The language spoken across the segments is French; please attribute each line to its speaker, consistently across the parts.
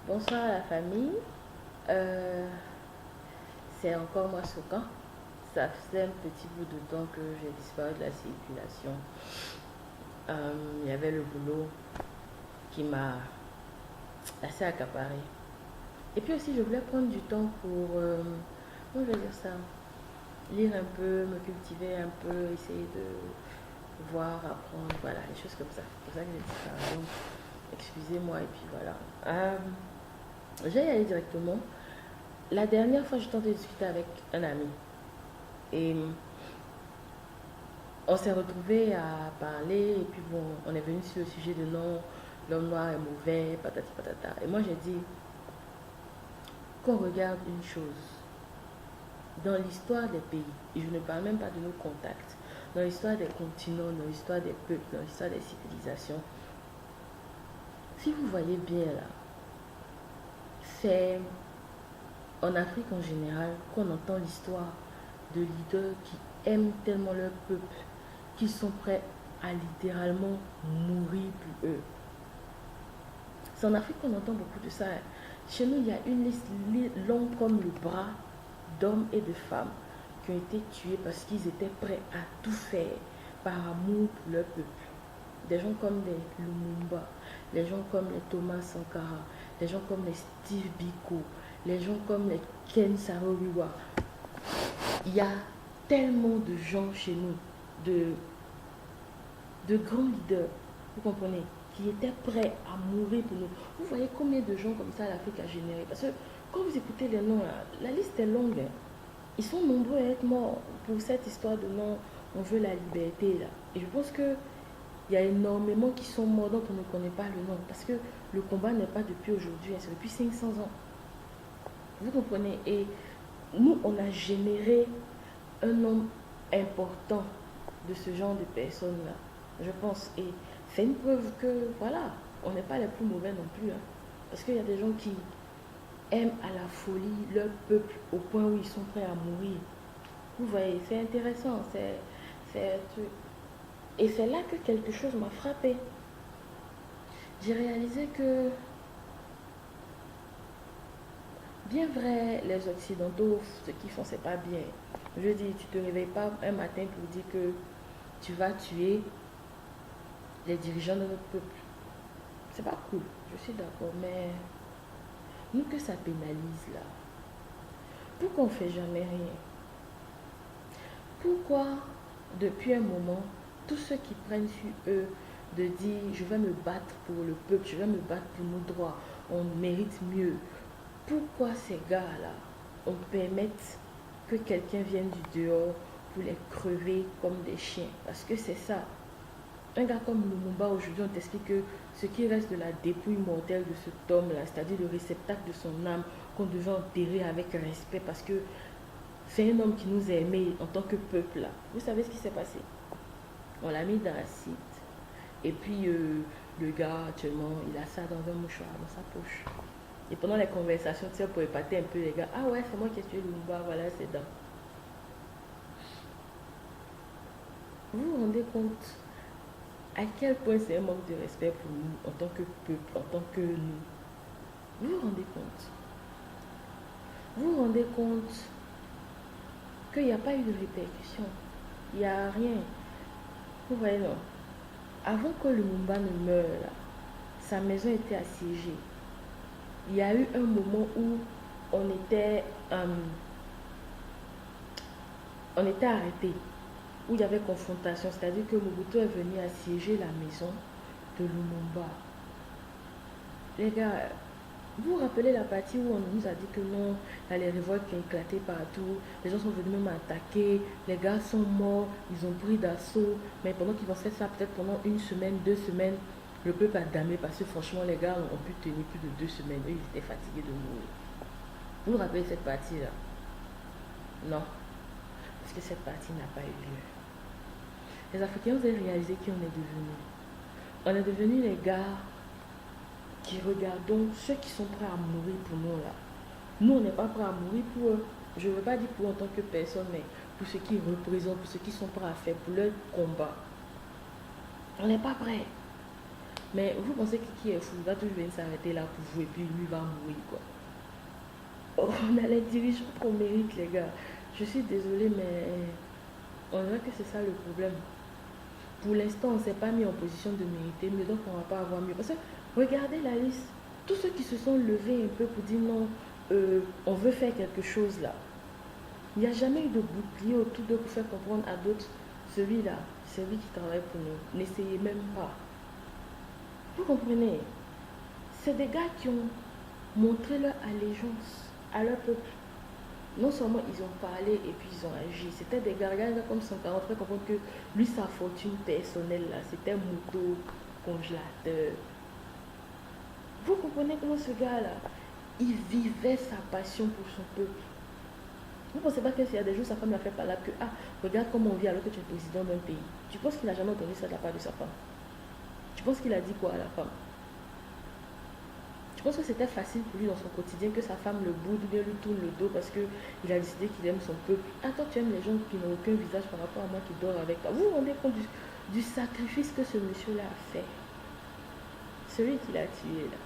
Speaker 1: Bonsoir à la famille. Euh, c'est encore moi Sokan. Ça faisait un petit bout de temps que j'ai disparu de la circulation. Il y avait le boulot qui m'a assez accaparé. Et puis aussi, je voulais prendre du temps pour, comment je vais dire ça, lire un peu, me cultiver un peu, essayer de voir, apprendre, voilà, les choses comme ça. C'est pour ça que j'ai disparu. Donc, excusez-moi et puis voilà. Je vais y aller directement. La dernière fois, j'ai tenté de discuter avec un ami. Et on s'est retrouvé à parler. Et puis bon, on est venu sur le sujet de non, l'homme noir est mauvais, patati patata. Et moi, j'ai dit qu'on regarde une chose. Dans l'histoire des pays, et je ne parle même pas de nos contacts, dans l'histoire des continents, dans l'histoire des peuples, dans l'histoire des civilisations, si vous voyez bien là, c'est en Afrique en général qu'on entend l'histoire de leaders qui aiment tellement leur peuple qu'ils sont prêts à littéralement mourir pour eux. C'est en Afrique qu'on entend beaucoup de ça. Chez nous, il y a une liste longue comme le bras d'hommes et de femmes qui ont été tués parce qu'ils étaient prêts à tout faire par amour pour leur peuple. Des gens comme les Lumumba, les gens comme les Thomas Sankara, les gens comme les Steve Biko, les gens comme les Ken Saro-Wiwa. Il y a tellement de gens chez nous, de grands leaders, vous comprenez, qui étaient prêts à mourir pour nous. Vous voyez combien de gens comme ça l'Afrique a généré. Parce que quand vous écoutez les noms, là, la liste est longue. Hein. Ils sont nombreux à être morts pour cette histoire de non, on veut la liberté. Là. Et je pense qu'il y a énormément qui sont morts dont on ne connaît pas le nom. Parce que le combat n'est pas depuis aujourd'hui, hein, c'est depuis 500 ans. Vous comprenez. Et nous, on a généré un nombre important de ce genre de personnes-là, je pense. Et c'est une preuve que, voilà, on n'est pas les plus mauvais non plus. Hein. Parce qu'il y a des gens qui aiment à la folie leur peuple au point où ils sont prêts à mourir. Vous voyez, c'est intéressant. C'est, et c'est là que quelque chose m'a frappé. J'ai réalisé que, bien vrai, les Occidentaux, ce qu'ils font, c'est pas bien. Je dis, tu te réveilles pas un matin pour dire que tu vas tuer les dirigeants de notre peuple. C'est pas cool, je suis d'accord, mais nous que ça pénalise là. Pourquoi on fait jamais rien? Pourquoi, depuis un moment, tous ceux qui prennent sur eux de dire je vais me battre pour le peuple, je vais me battre pour nos droits, on mérite mieux. Pourquoi ces gars-là, on permet que quelqu'un vienne du dehors pour les crever comme des chiens? Parce que c'est ça. Un gars comme Lumumba, aujourd'hui, on t'explique que ce qui reste de la dépouille mortelle de cet homme-là, c'est-à-dire le réceptacle de son âme, qu'on devait enterrer avec respect parce que c'est un homme qui nous a aimés en tant que peuple. Là. Vous savez ce qui s'est passé? On l'a mis dans l'acide. Et puis, le gars, actuellement, il a ça dans un mouchoir, dans sa poche. Et pendant les conversations, tu sais, pour épater un peu les gars, ah ouais, c'est moi qui ai tué Lumumba, voilà ses dents. Vous vous rendez compte à quel point c'est un manque de respect pour nous en tant que peuple, en tant que nous. Vous vous rendez compte? Vous vous rendez compte qu'il n'y a pas eu de répercussion? Il n'y a rien. Vous voyez, non? Avant que le Mumba ne meure, là, sa maison était assiégée. Il y a eu un moment où on était, euh, on était arrêté, où il y avait confrontation, c'est-à-dire que Mobutu est venu assiéger la maison de Lumumba. Les gars, vous vous rappelez la partie où on nous a dit que non, il y a les révoltes qui ont éclaté partout, les gens sont venus même attaquer, les gars sont morts, ils ont pris d'assaut, mais pendant qu'ils vont faire ça, peut-être pendant une semaine, 2 semaines, le peuple a damé parce que franchement, les gars ont pu tenir plus de 2 semaines, eux, ils étaient fatigués de mourir. Vous vous rappelez cette partie-là? Non, parce que cette partie n'a pas eu lieu. Les Africains, vous avez réalisé qui on est devenu. On est devenu les gars qui regardons ceux qui sont prêts à mourir pour nous là. Nous, on n'est pas prêts à mourir pour eux. Je ne veux pas dire pour eux en tant que personne, mais pour ce qu'ils représentent, pour ce qu'ils sont prêts à faire, pour leur combat. On n'est pas prêts. Mais vous pensez que qui est fou va toujours venir s'arrêter là pour vous et puis lui va mourir quoi. On a les dirigeants qu'on mérite les gars. Je suis désolée mais on dirait que c'est ça le problème. Pour l'instant on ne s'est pas mis en position de mériter mieux donc on ne va pas avoir mieux. Parce que regardez la liste. Tous ceux qui se sont levés un peu pour dire non, on veut faire quelque chose là. Il n'y a jamais eu de bouclier autour d'eux pour faire comprendre à d'autres, celui-là, c'est lui qui travaille pour nous. N'essayez même pas. Vous comprenez? C'est des gars qui ont montré leur allégeance à leur peuple. Non seulement ils ont parlé et puis ils ont agi. C'était des gars comme son parent, fait comprendre que lui, sa fortune personnelle, là, c'était moto, congélateur. Vous comprenez comment ce gars-là, il vivait sa passion pour son peuple. Vous ne pensez pas qu'il y a des jours, sa femme l'a fait par là que, ah, regarde comment on vit alors que tu es président d'un pays. Tu penses qu'il n'a jamais entendu ça de la part de sa femme? Tu penses qu'il a dit quoi à la femme? Je pense que c'était facile pour lui dans son quotidien que sa femme le boude ou bien lui tourne le dos parce qu'il a décidé qu'il aime son peuple. Ah, toi, tu aimes les gens qui n'ont aucun visage par rapport à moi qui dort avec toi. Vous vous rendez compte du sacrifice que ce monsieur-là a fait? Celui qui l'a tué, là,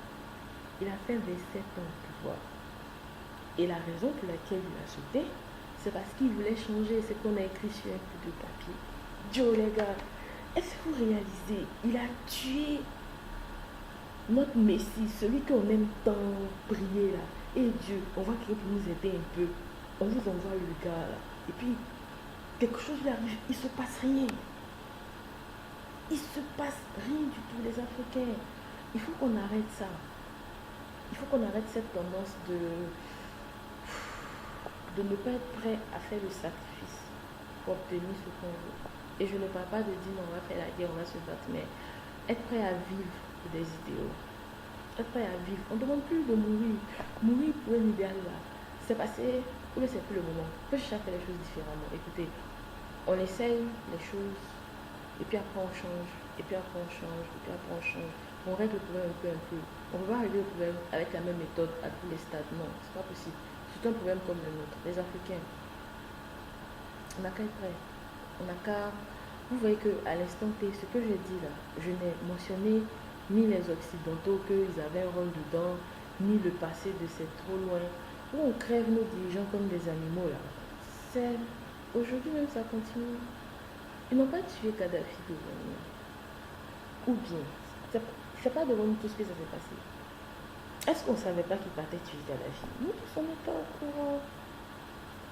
Speaker 1: il a fait 27 ans au pouvoir. Et la raison pour laquelle il a sauté, c'est parce qu'il voulait changer ce qu'on a écrit sur un bout de papier. Dieu, les gars, est-ce que vous réalisez? Il a tué notre Messie, celui qu'on aime tant prier là. Et Dieu, on va créer pour nous aider un peu. On vous envoie le gars là. Et puis, quelque chose lui arrive, il se passe rien. Il se passe rien du tout, les Africains. Il faut qu'on arrête ça. Il faut qu'on arrête cette tendance de ne pas être prêt à faire le sacrifice pour obtenir ce qu'on veut. Et je ne parle pas de dire on va faire la guerre, on va se battre, mais être prêt à vivre des idéaux. Être prêt à vivre. On ne demande plus de mourir. Mourir pour un idéal là. C'est passé, ou c'est plus le moment. On peut chercher à faire les choses différemment. Écoutez, on essaye les choses, et puis après on change, et puis après on change, et puis après on change. On règle le problème un peu, un peu. On ne peut pas régler le problème avec la même méthode à tous les stades. Non, c'est pas possible. C'est un problème comme le nôtre. Les Africains, on n'a qu'à être prêt. On n'a qu'à... Vous voyez qu'à l'instant T, ce que j'ai dit là, je n'ai mentionné ni les Occidentaux qu'ils avaient un rôle dedans, ni le passé de c'est trop loin. Où on crève nos dirigeants comme des animaux là. C'est... Aujourd'hui même ça continue. Ils n'ont pas tué Kadhafi devant nous. Ou bien, c'est pas devant nous tout ce que ça s'est passé. Est-ce qu'on ne savait pas qu'il partait tuer Kadhafi? Nous tous on n'est pas au courant.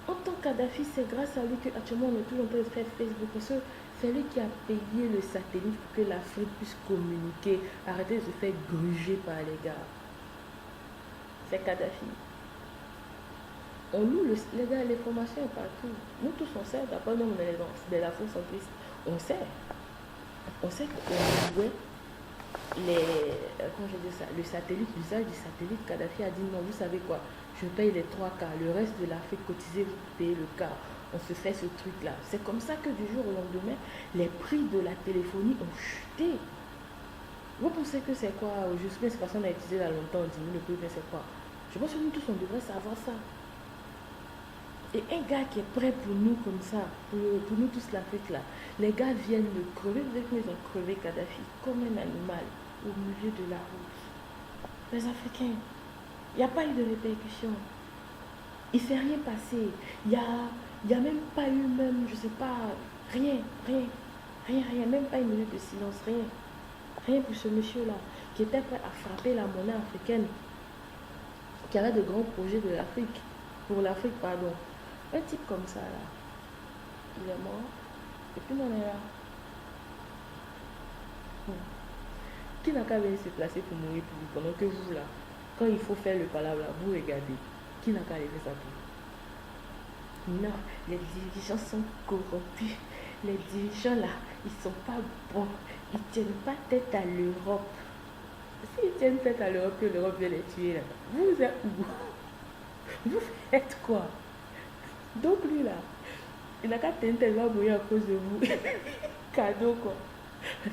Speaker 1: En tant que Kadhafi, c'est grâce à lui qu'actuellement on est toujours en train de faire Facebook. Parce que c'est lui qui a payé le satellite pour que l'Afrique puisse communiquer. Arrêtez de se faire gruger par les gars. C'est Kadhafi. On loue les gars, l'information est partout. Nous tous on sait, d'après nous on est de la force centriste. On sait. On sait qu'on louait comment je dis ça, le satellite, l'usage du satellite. Kadhafi a dit non, vous savez quoi, je paye les 3 quarts, le reste de l'Afrique cotisé, vous payez le quart. On se fait ce truc là. C'est comme ça que du jour au lendemain, les prix de la téléphonie ont chuté. Vous pensez que c'est quoi? Je sais que c'est parce qu'on a utilisé là longtemps, on diminue le prix, mais c'est quoi? Je pense que nous tous on devrait savoir ça. Et un gars qui est prêt pour nous comme ça, pour nous tous l'Afrique là, les gars viennent le crever, vous savez qu'ils ont crevé Kadhafi comme un animal au milieu de la route. Les Africains, il n'y a pas eu de répercussion. Il ne s'est rien passé. Il n'y a même pas eu, même, je ne sais pas, rien, même pas une minute de silence, rien. Rien pour ce monsieur-là, qui était prêt à frapper la monnaie africaine, qui avait de grands projets de l'Afrique, pour l'Afrique, pardon. Un type comme ça, là, il est mort, et puis on est là. Qui n'a qu'à venir se placer pour mourir pour vous, pendant que vous, là, quand il faut faire le palabre, là, vous regardez. Qui n'a qu'à aller faire ça pour vous? Non, les dirigeants sont corrompus. Les dirigeants, là, ils sont pas bons. Ils tiennent pas tête à l'Europe. S'ils tiennent tête à l'Europe, que l'Europe vient les tuer, là, vous êtes où? Vous faites quoi? Donc lui là, il n'a qu'à tenir, il va mourir à cause de vous. Cadeau quoi.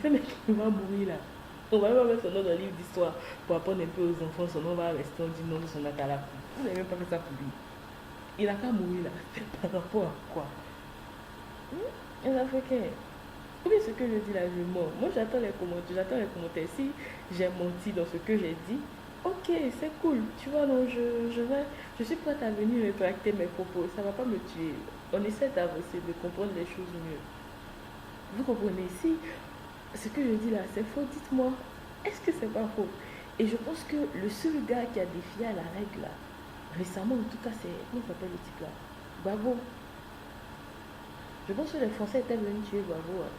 Speaker 1: Ce mec il va mourir là. On va même mettre son nom dans le livre d'histoire pour apprendre un peu aux enfants. Son nom va rester, on dit non de son akala. Vous n'avez même pas fait ça pour lui. Il n'a qu'à mourir là. Par rapport à quoi? Les Africains, Oui, ce que je dis là, je mens. Moi, j'attends les commentaires. Si j'ai menti dans ce que j'ai dit, ok, c'est cool. Tu vois, non, je suis prête à venir rétracter mes propos. Ça ne va pas me tuer. On essaie d'avancer, de comprendre les choses mieux. Vous comprenez? Si ce que je dis là, c'est faux, dites-moi, est-ce que c'est pas faux? Et je pense que le seul gars qui a défié à la règle là, récemment en tout cas, c'est, comment s'appelle le type là? Babo. Je pense que les Français étaient venus tuer Babo, hein.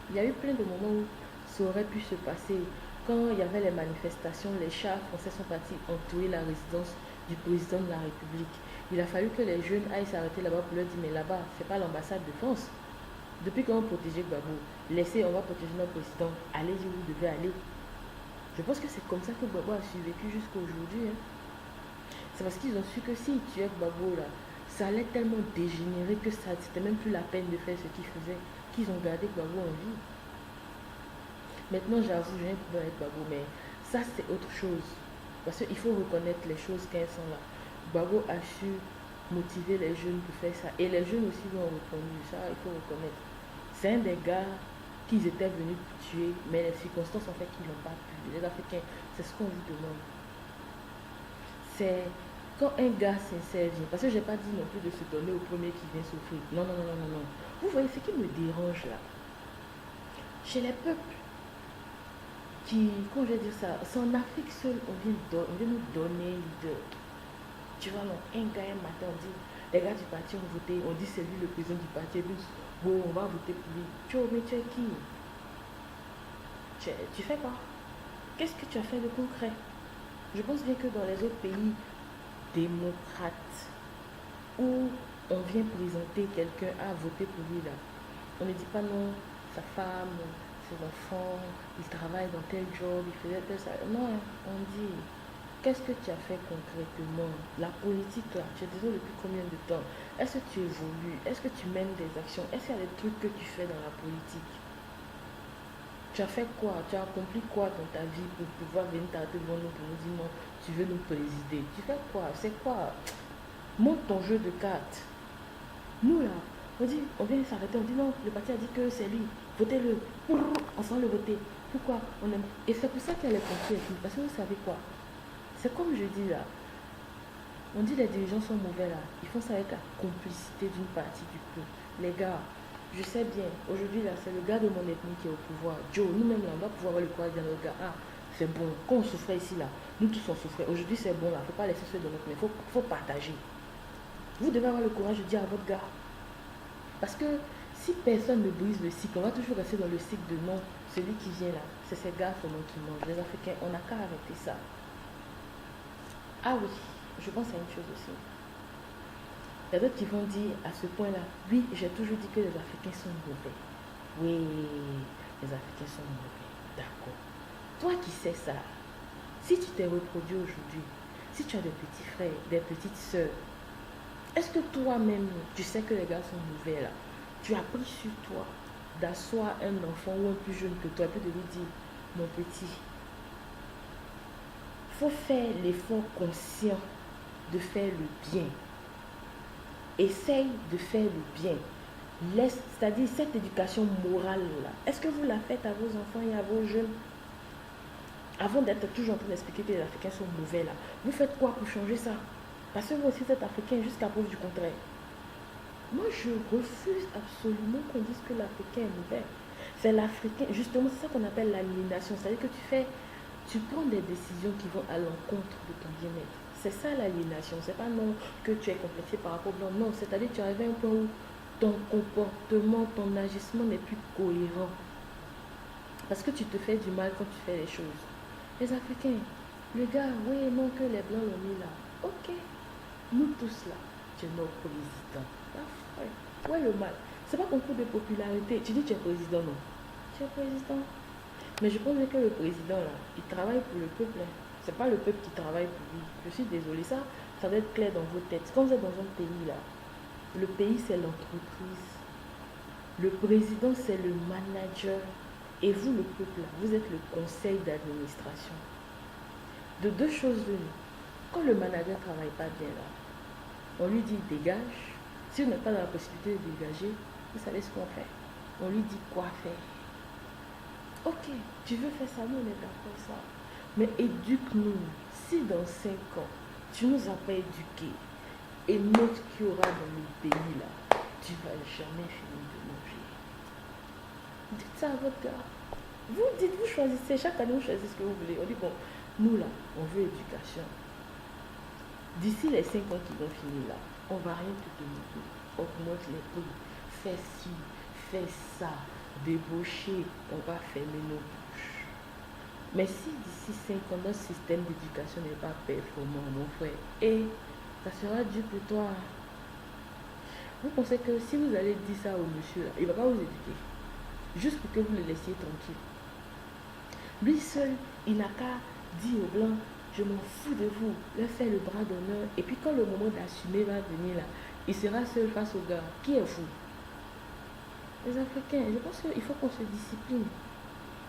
Speaker 1: Il y a eu plein de moments où ça aurait pu se passer. Quand il y avait les manifestations, les chars français sont partis entourer la résidence du président de la République. Il a fallu que les jeunes aillent s'arrêter là-bas pour leur dire, mais là-bas, c'est pas l'ambassade de France. Depuis qu'on va protéger Gbagbo, laissez, on va protéger notre président. Allez-y, vous devez aller. Je pense que c'est comme ça que Gbagbo a survécu jusqu'à aujourd'hui, hein. C'est parce qu'ils ont su que s'ils tuaient Gbagbo là, ça allait tellement dégénérer que ça c'était même plus la peine de faire ce qu'ils faisaient, qu'ils ont gardé Gbagbo en vie. Maintenant, j'avoue, j'ai un problème avec Gbagbo, mais ça c'est autre chose. Parce qu'il faut reconnaître les choses quand elles sont là. Gbagbo a su motiver les jeunes pour faire ça. Et les jeunes aussi l'ont répondu. Ça, il faut reconnaître. C'est un des gars qu'ils étaient venus tuer, mais les circonstances ont fait qu'ils n'ont pas pu. Les Africains, c'est ce qu'on vous demande. C'est quand un gars sincère vient, parce que je n'ai pas dit non plus de se donner au premier qui vient souffrir. Non, non, non, non, non, non. Vous voyez ce qui me dérange là. Chez les peuples qui, comment je vais dire ça, c'est en Afrique seule, on vient nous donner de. Tu vois, non, un gars un matin, on dit, les gars du parti ont voté, on dit c'est lui le président du parti, et puis, bon, on va voter pour lui. Tu vois, mais tu es qui? Tu fais quoi? Qu'est-ce que tu as fait de concret? Je pense bien que dans les autres pays démocrates, où on vient présenter quelqu'un à voter pour lui là, on ne dit pas non, sa femme, ses enfants, il travaille dans tel job, il faisait tel ça. Non, on dit, qu'est-ce que tu as fait concrètement? La politique là, tu es déjà depuis combien de temps? Est-ce que tu évolues? Est-ce que tu mènes des actions? Est-ce qu'il y a des trucs que tu fais dans la politique? Tu as fait quoi? Tu as accompli quoi dans ta vie pour pouvoir venir t'arrêter devant nous pour nous dire non, tu veux nous présider? Tu fais quoi? C'est quoi? Montre ton jeu de cartes. Nous là, on vient s'arrêter, on dit non, le parti a dit que c'est lui, votez-le. On s'en le voter. Pourquoi? On aime. Et c'est pour ça qu'il y a les pompiers et tout. Parce que vous savez quoi? C'est comme je dis là, on dit les dirigeants sont mauvais là. Ils font ça avec la complicité d'une partie du peuple. Les gars, je sais bien, aujourd'hui là, c'est le gars de mon ethnie qui est au pouvoir. Joe, nous-mêmes là, on doit pouvoir avoir le courage de dire au gars, ah, c'est bon. Quand on souffrait ici là, nous tous on souffrait. Aujourd'hui c'est bon là, il ne faut pas laisser ceux de notre main, faut partager. Vous devez avoir le courage de dire à votre gars. Parce que si personne ne brise le cycle, on va toujours rester dans le cycle de non, celui qui vient là, c'est ces gars seulement qui mangent. Les Africains, on n'a qu'à arrêter ça. Ah oui, je pense à une chose aussi. Il y a d'autres qui vont dire à ce point-là, oui, j'ai toujours dit que les Africains sont mauvais. Oui, les Africains sont mauvais. D'accord. Toi qui sais ça, si tu t'es reproduit aujourd'hui, si tu as des petits frères, des petites sœurs, est-ce que toi-même, tu sais que les gars sont mauvais là? Tu as pris sur toi d'asseoir un enfant ou un plus jeune que toi, puis de lui dire, mon petit, il faut faire l'effort conscient de faire le bien. Essaye de faire le bien. C'est-à-dire cette éducation morale là. Est-ce que vous la faites à vos enfants et à vos jeunes? Avant d'être toujours en train d'expliquer que les Africains sont mauvais là, vous faites quoi pour changer ça? Parce que vous aussi vous êtes Africain jusqu'à preuve du contraire. Moi, je refuse absolument qu'on dise que l'Africain est mauvais. C'est l'Africain, justement, c'est ça qu'on appelle l'aliénation. C'est-à-dire que tu prends des décisions qui vont à l'encontre de ton bien-être. C'est ça l'aliénation. C'est pas non que tu es complexe par rapport au blanc. Non, c'est-à-dire que tu arrives à un point où ton comportement, ton agissement n'est plus cohérent. Parce que tu te fais du mal quand tu fais les choses. Les Africains, le gars, oui, non, que les blancs l'ont mis là. Ok, nous tous là, tu es notre président. Où est le mal? C'est pas concours de popularité. Tu dis tu es président, non? Tu es président. Mais je pense que le président, là, il travaille pour le peuple. Hein. C'est pas le peuple qui travaille pour lui. Je suis désolée, ça doit être clair dans vos têtes. Quand vous êtes dans un pays, là, le pays, c'est l'entreprise. Le président, c'est le manager. Et vous, le peuple, là, vous êtes le conseil d'administration. De deux choses l'une. Quand le manager ne travaille pas bien, là, on lui dit dégage. Si vous n'êtes pas dans la possibilité de dégager, vous savez ce qu'on fait. on lui dit quoi faire. Ok, tu veux faire ça, nous on est d'accord ça. Mais éduque-nous. Si dans 5 ans, tu nous as pas éduqués, et l'autre qui aura dans le pays là, tu vas jamais finir de manger. Dites ça à votre gars. Vous dites, vous choisissez, chaque année vous choisissez ce que vous voulez. On dit bon, nous là, on veut éducation. D'ici les 5 ans qui vont finir là, on va rien te donner. Augmente les prix, fais ci, fais ça, débaucher, on va fermer nos bouches. Mais si d'ici 5 ans, notre système d'éducation n'est pas performant, mon frère, et ça sera dur pour toi. Vous pensez que si vous allez dire ça au monsieur là, il ne va pas vous éduquer. Juste pour que vous le laissiez tranquille. Lui seul, il n'a qu'à dire aux blancs, je m'en fous de vous, leur faire le bras d'honneur. Et puis quand le moment d'assumer va venir là, il sera seul face au gars. Qui est fou? Les Africains, je pense qu'il faut qu'on se discipline.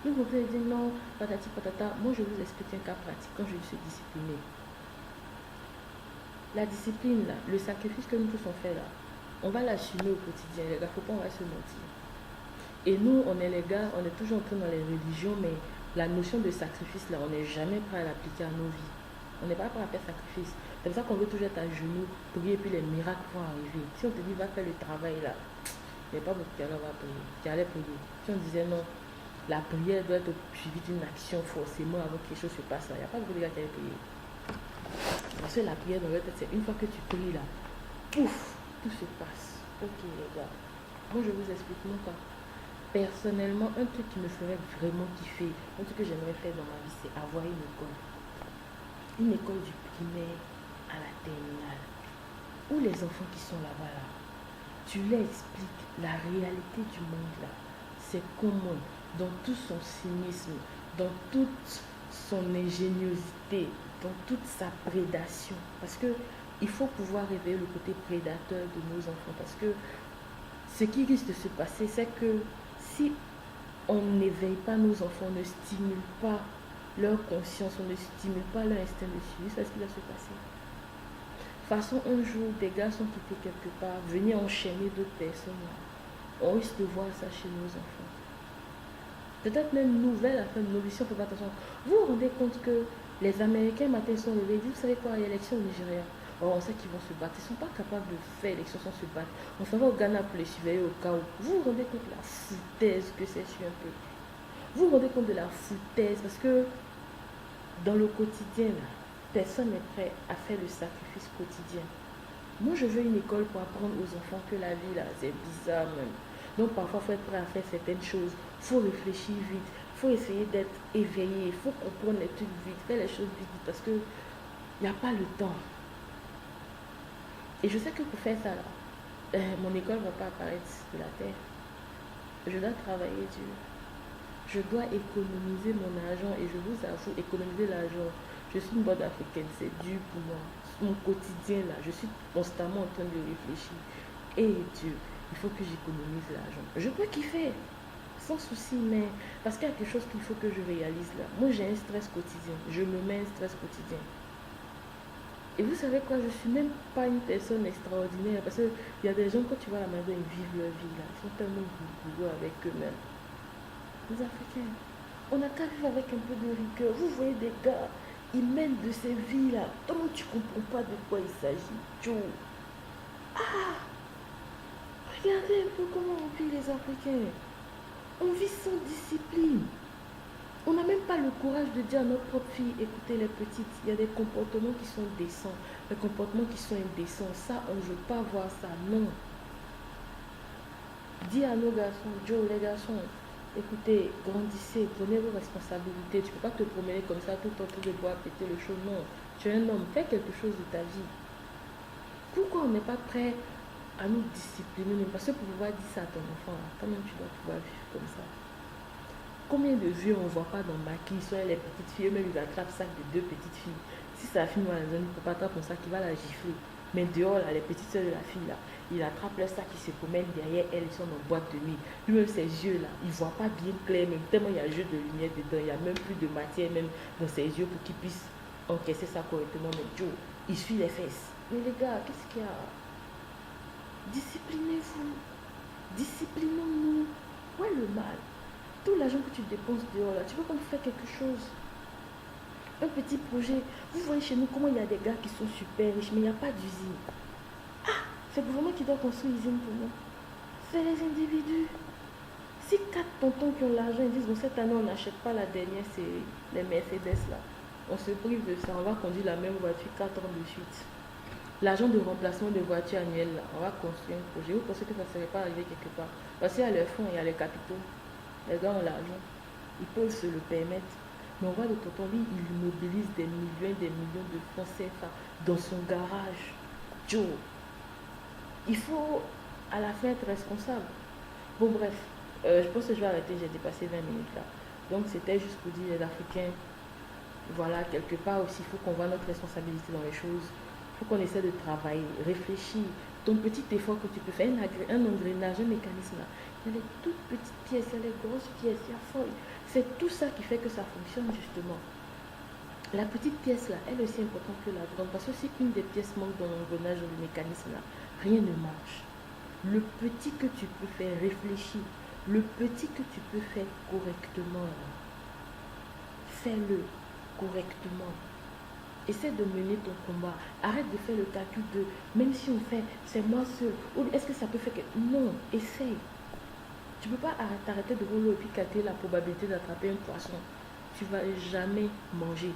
Speaker 1: Nous, vous pouvez dire non, patati patata. Moi, je vous explique un cas pratique quand je suis disciplinée. La discipline, là, le sacrifice que nous tous on fait là, on va l'assumer au quotidien, les gars, faut pas on va se mentir. Et nous, on est les gars, on est toujours entrés dans les religions, mais la notion de sacrifice là, on n'est jamais prêt à l'appliquer à nos vies. On n'est pas prêt à faire sacrifice. C'est pour ça qu'on veut toujours être à genoux, prier, et puis les miracles vont arriver. Si on te dit va faire le travail là, il n'y a pas beaucoup qui allaient prier. Si on disait non, la prière doit être suivie d'une action forcément avant que quelque chose se passe là, il n'y a pas beaucoup de gars qui allaient prier. Parce que la prière dans leur tête, c'est une fois que tu pries là, pouf, tout se passe. Ok les gars, moi je vous explique mon cas. Personnellement, un truc qui me ferait vraiment kiffer, un truc que j'aimerais faire dans ma vie, c'est avoir une école. Une école du primaire à la terminale. Où les enfants qui sont là-bas, là, tu leur expliques la réalité du monde là. C'est comment, dans tout son cynisme, dans toute son ingéniosité, dans toute sa prédation. Parce que il faut pouvoir réveiller le côté prédateur de nos enfants. Parce que ce qui risque de se passer, c'est que si on n'éveille pas nos enfants, on ne stimule pas leur conscience, on ne stimule pas leur instinct de suivi, c'est ce qui va se passer. De toute façon, un jour, des gars sont quittés quelque part, venir enchaîner d'autres personnes. On risque de voir ça chez nos enfants. Peut-être même nouvelle à la fin de nos vies, si on ne fait pas attention. Vous vous rendez compte que les Américains, matin, sont levés, ils disent, vous savez quoi, il y a l'élection au Nigeria. Or, on sait qu'ils vont se battre. Ils ne sont pas capables de faire l'élection sans se battre. On s'en va au Ghana pour les surveiller au cas où. Vous vous rendez compte de la foutaise que c'est sur un peu. Vous vous rendez compte de la foutaise parce que dans le quotidien, là, personne n'est prêt à faire le sacrifice quotidien. Moi, je veux une école pour apprendre aux enfants que la vie, là, c'est bizarre même. Donc, parfois, il faut être prêt à faire certaines choses. Il faut réfléchir vite. Il faut essayer d'être éveillé. Il faut comprendre les trucs vite. Faire les choses vite parce que il n'y a pas le temps. Et je sais que pour faire ça, là, mon école ne va pas apparaître de la terre. Je dois travailler dur. Je dois économiser mon argent. Et je vous avoue, économiser l'argent, je suis une bonne africaine, c'est dur pour moi. Mon quotidien, là, je suis constamment en train de réfléchir. Et Dieu, il faut que j'économise l'argent. Je peux kiffer, sans souci, mais parce qu'il y a quelque chose qu'il faut que je réalise là. Moi, j'ai un stress quotidien. Je me mets un stress quotidien. Et vous savez quoi, je ne suis même pas une personne extraordinaire. Parce qu'il y a des gens, quand tu vas à la maison, ils vivent leur vie là. Ils sont tellement bourreux avec eux-mêmes. Les Africains, on n'a qu'à vivre avec un peu de rigueur. Vous voyez des gars, ils mènent de ces vies-là. Tant tu ne comprends pas de quoi il s'agit. Joe. Ah! Regardez un peu comment on vit les Africains. On vit sans discipline. On n'a même pas le courage de dire à notre propre fille, écoutez les petites, il y a des comportements qui sont décents, des comportements qui sont indécents. Ça, on ne veut pas voir ça, non. Dis à nos garçons, Joe, les garçons, écoutez, grandissez, prenez vos responsabilités. Tu ne peux pas te promener comme ça tout en train de boire, péter le chaud, non. Tu es un homme, fais quelque chose de ta vie. Pourquoi on n'est pas prêt à nous discipliner? Parce que pour pouvoir dire ça à ton enfant, quand même tu dois pouvoir vivre comme ça. Combien de vieux on ne voit pas dans Maquis, soit les petites filles, eux-mêmes ils attrapent sac de 2 petites filles. Si sa fille nous a un papa attrape son sac, il va la gifler. Mais dehors, là, les petites soeurs de la fille, là, il attrape leur sac, il se promène derrière elles, ils sont dans boîte de nuit. Lui-même, ses yeux, là, il ne voit pas bien clair, même tellement il y a un jeu de lumière dedans, il n'y a même plus de matière, même dans ses yeux, pour qu'il puisse encaisser ça correctement. Mais Joe, il suit les fesses. Mais les gars, qu'est-ce qu'il y a? Disciplinez-vous. Disciplinons-nous. Où est le mal? Tout l'argent que tu dépenses dehors là, tu veux qu'on fasse quelque chose. Un petit projet. Vous voyez chez nous comment il y a des gars qui sont super riches, mais il n'y a pas d'usine. C'est le gouvernement qui doit construire l'usine pour nous. C'est les individus. Si 4 tontons qui ont l'argent, ils disent, bon, cette année, on n'achète pas la dernière série, les Mercedes là. On se prive de ça, on va conduire la même voiture 4 ans de suite. L'argent de remplacement de voiture annuelle là, on va construire un projet. Vous pensez que ça ne serait pas arrivé quelque part? Parce qu'il y a les fonds, il y a les capitaux. Les gars ont l'argent. Ils peuvent se le permettre. Mais on voit le tonton, lui, il mobilise des millions de francs CFA dans son garage. Joe. Il faut à la fin être responsable. Bon, bref, je pense que je vais arrêter, j'ai dépassé 20 minutes là. Donc, c'était juste pour dire les Africains, voilà, quelque part aussi, il faut qu'on voit notre responsabilité dans les choses. Il faut qu'on essaie de travailler, réfléchir. Ton petit effort que tu peux faire, un engrenage, un mécanisme là. Il y a les toutes petites pièces, il y a les grosses pièces, il y a folle. C'est tout ça qui fait que ça fonctionne justement. La petite pièce là, elle est aussi importante que la grande. Parce que si une des pièces manque dans l'engrenage, dans le mécanisme là, rien ne marche. Le petit que tu peux faire, réfléchir. Le petit que tu peux faire correctement, fais-le correctement. Essaie de mener ton combat. Arrête de faire le calcul de, même si on fait, c'est moi seul. Ou est-ce que ça peut faire que... Non, essaye. Tu ne peux pas t'arrêter devant l'eau et puis calculer la probabilité d'attraper un poisson. Tu ne vas jamais manger.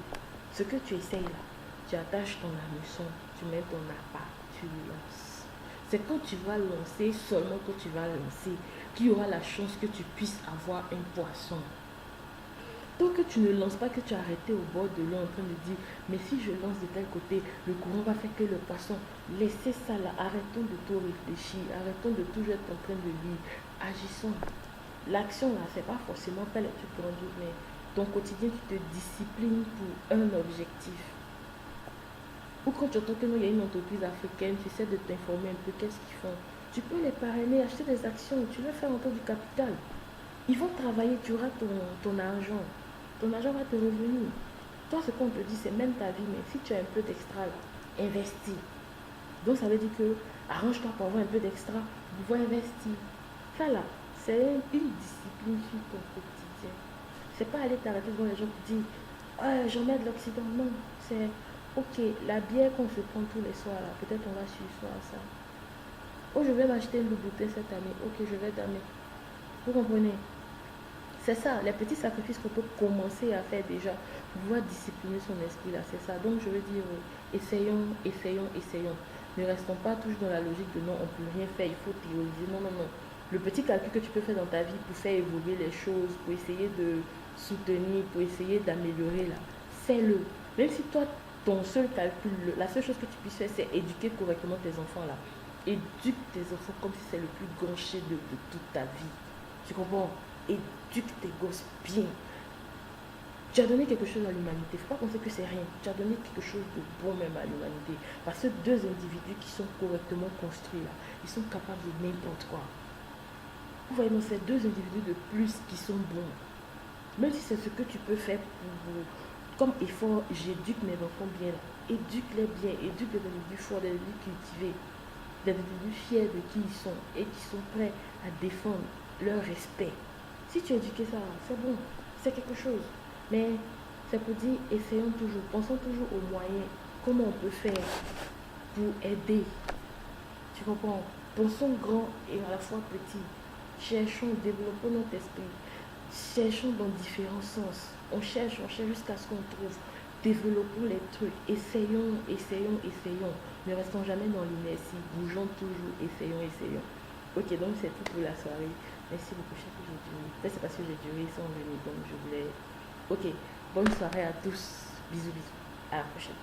Speaker 1: Ce que tu essayes là, tu attaches ton hameçon, tu mets ton appât, tu lances. C'est quand tu vas lancer, seulement quand tu vas lancer, qu'il y aura la chance que tu puisses avoir un poisson. Tant que tu ne lances pas, que tu as arrêté au bord de l'eau en train de dire, mais si je lance de tel côté, le courant va faire que le poisson. Laissez ça là, arrêtons de tout réfléchir, arrêtons de toujours être en train de lire, agissons. L'action là, c'est pas forcément faire les trucs grandioses, mais ton quotidien, tu te disciplines pour un objectif. Ou quand tu entends que il y a une entreprise africaine, tu essaies de t'informer un peu qu'est-ce qu'ils font. Tu peux les parrainer, acheter des actions, tu leur fais entrer du capital. Ils vont travailler, tu auras ton argent. Ton argent va te revenir. Toi, ce qu'on te dit, c'est même ta vie, mais si tu as un peu d'extra, investis. Donc, ça veut dire que arrange-toi pour avoir un peu d'extra, pouvoir investir. Ça là, c'est une discipline sur ton quotidien. C'est pas aller t'arrêter devant les gens qui disent j'en mets de l'Occident. Non, c'est ok, la bière qu'on se prend tous les soirs là, peut-être on va suivre ça à ça. Oh, je vais m'acheter une bouteille cette année. Ok, je vais donner. Vous comprenez? C'est ça, les petits sacrifices qu'on peut commencer à faire déjà pour pouvoir discipliner son esprit là, c'est ça. Donc je veux dire, essayons. Ne restons pas toujours dans la logique de non, on ne peut rien faire, il faut théoriser. Non. Le petit calcul que tu peux faire dans ta vie pour faire évoluer les choses, pour essayer de soutenir, pour essayer d'améliorer là, fais-le. Même si toi, ton seul calcul, la seule chose que tu puisses faire, c'est éduquer correctement tes enfants là. Éduque tes enfants comme si c'est le plus grand chef de toute ta vie. Tu comprends? Éduque tes gosses bien. Tu as donné quelque chose à l'humanité. Il ne faut pas penser que c'est rien. Tu as donné quelque chose de bon même à l'humanité. Parce que 2 individus qui sont correctement construits là, ils sont capables de n'importe quoi. Vous voyez, donc c'est 2 individus de plus qui sont bons. Même si c'est ce que tu peux faire pour comme effort, j'éduque mes enfants bien là. Éduque-les bien. Éduque les individus forts, des individus cultivés, des individus fiers de qui ils sont et qui sont prêts à défendre leur respect. Si tu éduques ça, c'est bon, c'est quelque chose. Mais c'est pour dire, essayons toujours, pensons toujours aux moyens, comment on peut faire pour aider. Tu comprends? Pensons grand et à la fois petit. Cherchons, développons notre esprit. Cherchons dans différents sens. On cherche jusqu'à ce qu'on trouve. Développons les trucs. Essayons. Ne restons jamais dans l'inertie. Bougeons toujours. Essayons. Ok, donc c'est tout pour la soirée. Merci beaucoup, chef, que j'ai duré. Peut-être c'est parce que j'ai duré sans venir, donc je voulais... Ok, bonne soirée à tous. Bisous. À la prochaine.